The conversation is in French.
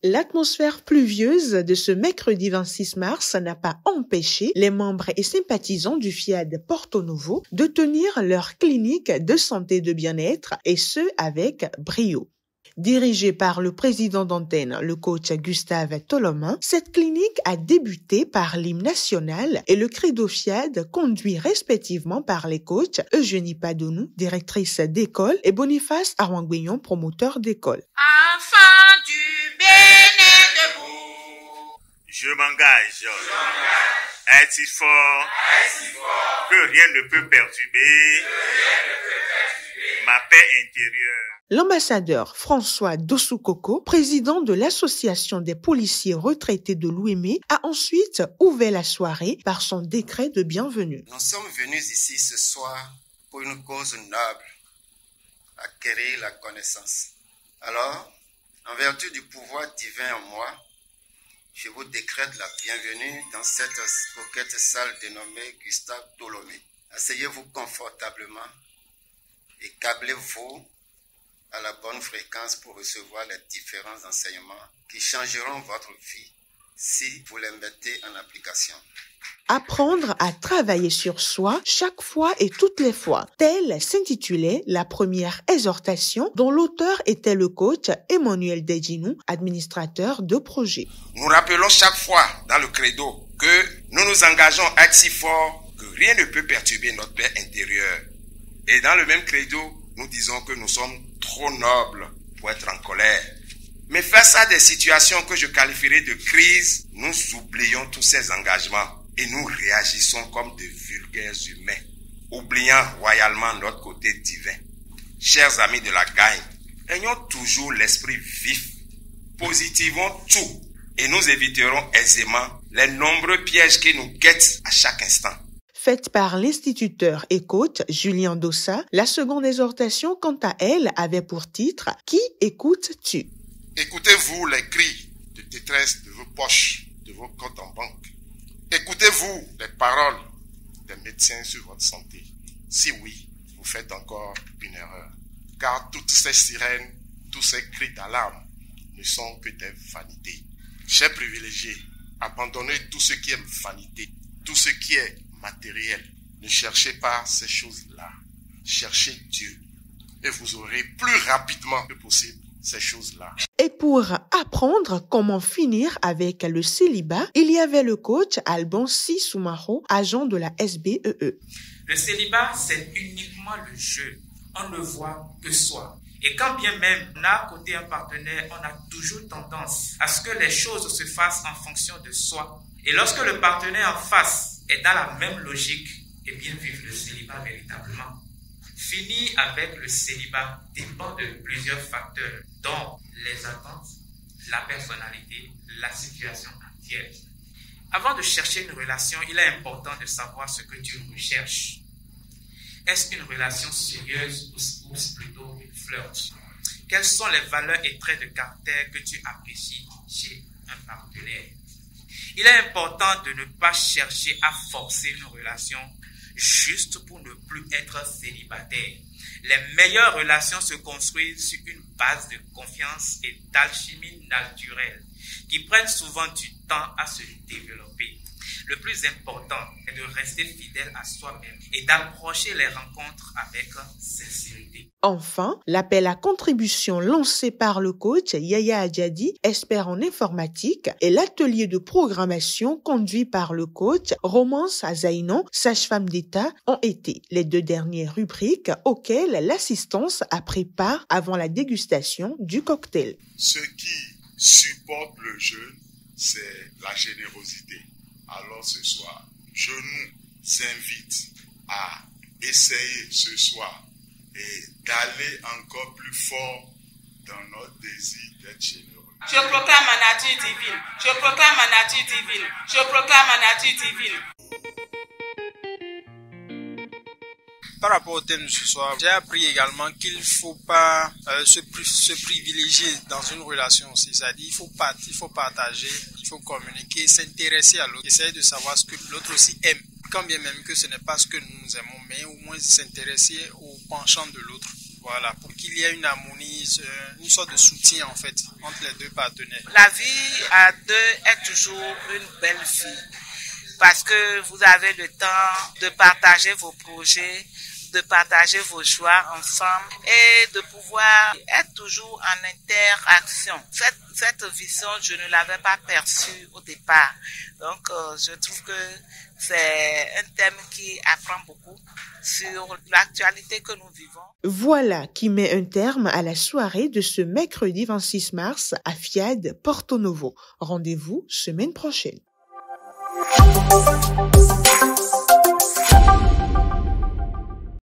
L'atmosphère pluvieuse de ce mercredi 26 mars n'a pas empêché les membres et sympathisants du FIAD Porto Novo de tenir leur clinique de santé et de bien-être, et ce avec brio. Dirigée par le président d'antenne, le coach Gustave Tolomin, cette clinique a débuté par l'hymne national et le credo FIAD, conduit respectivement par les coachs Eugénie Padonou, directrice d'école, et Boniface Arwangbeyon, promoteur d'école. Enfant du Bénin debout, je m'engage à être si fort que rien ne peut perturber ma paix intérieure. L'ambassadeur François Dossou-Koko, président de l'association des policiers retraités de l'Ouémé, a ensuite ouvert la soirée par son décret de bienvenue. Nous sommes venus ici ce soir pour une cause noble, acquérir la connaissance. Alors, en vertu du pouvoir divin en moi, je vous décrète la bienvenue dans cette coquette salle dénommée Gustave Tolomé. Asseyez-vous confortablement et câblez-vous à la bonne fréquence pour recevoir les différents enseignements qui changeront votre vie si vous les mettez en application. Apprendre à travailler sur soi chaque fois et toutes les fois. Telle s'intitulait la première exhortation dont l'auteur était le coach Emmanuel Dedjinou, administrateur de projet. Nous rappelons chaque fois dans le credo que nous nous engageons à être si forts que rien ne peut perturber notre paix intérieure. Et dans le même credo, nous disons que nous sommes trop nobles pour être en colère. Mais face à des situations que je qualifierais de crise, nous oublions tous ces engagements et nous réagissons comme de vulgaires humains, oubliant royalement notre côté divin. Chers amis de la gagne, ayons toujours l'esprit vif, positivons tout et nous éviterons aisément les nombreux pièges qui nous guettent à chaque instant. Faite par l'instituteur et coach Julien Dossa, la seconde exhortation, quant à elle, avait pour titre « Qui écoutes-tu » ? Écoutez-vous les cris de détresse de vos poches, de vos comptes en banque. Écoutez-vous les paroles des médecins sur votre santé. Si oui, vous faites encore une erreur. Car toutes ces sirènes, tous ces cris d'alarme ne sont que des vanités. Chers privilégiés, abandonnez tout ce qui est vanité, tout ce qui est matériel. Ne cherchez pas ces choses-là. Cherchez Dieu et vous aurez plus rapidement que possible ces choses-là. Et pour apprendre comment finir avec le célibat, il y avait le coach Alban Soumaro, agent de la SBEE. le célibat, c'est uniquement le jeu. On ne voit que soi. Et quand bien même on a à côté un partenaire, on a toujours tendance à ce que les choses se fassent en fonction de soi. Et lorsque le partenaire en face est dans la même logique, et bien vivre le célibat véritablement. Finir avec le célibat dépend de plusieurs facteurs, dont les attentes, la personnalité, la situation entière. Avant de chercher une relation, il est important de savoir ce que tu recherches. Est-ce une relation sérieuse ou plutôt une flirt? Quelles sont les valeurs et traits de caractère que tu apprécies chez un partenaire? Il est important de ne pas chercher à forcer une relation juste pour ne plus être célibataire. Les meilleures relations se construisent sur une base de confiance et d'alchimie naturelle qui prennent souvent du temps à se développer. Le plus important est de rester fidèle à soi-même et d'approcher les rencontres avec sincérité. Enfin, l'appel à contribution lancé par le coach Yaya Adjadi, expert en informatique, et l'atelier de programmation conduit par le coach Romance Azaïnon, sage-femme d'État, ont été les deux dernières rubriques auxquelles l'assistance a pris part avant la dégustation du cocktail. Ce qui supporte le jeûne, c'est la générosité. Alors ce soir, je nous invite à essayer ce soir et d'aller encore plus fort dans notre désir d'être généreux. Je proclame ma nature divine. Je proclame ma nature divine. Je proclame ma nature divine. Par rapport au thème de ce soir, j'ai appris également qu'il ne faut pas se privilégier dans une relation aussi. C'est-à-dire il faut partager, il faut communiquer, s'intéresser à l'autre, essayer de savoir ce que l'autre aussi aime. quand bien même que ce n'est pas ce que nous aimons, mais au moins s'intéresser au penchant de l'autre. Voilà, pour qu'il y ait une harmonie, une sorte de soutien en fait entre les deux partenaires. La vie à deux est toujours une belle vie parce que vous avez le temps de partager vos projets, de partager vos joies ensemble et de pouvoir être toujours en interaction. Cette vision, je ne l'avais pas perçue au départ. Donc, je trouve que c'est un thème qui apprend beaucoup sur l'actualité que nous vivons. Voilà qui met un terme à la soirée de ce mercredi 26 mars à FIAD Porto Novo. Rendez-vous semaine prochaine.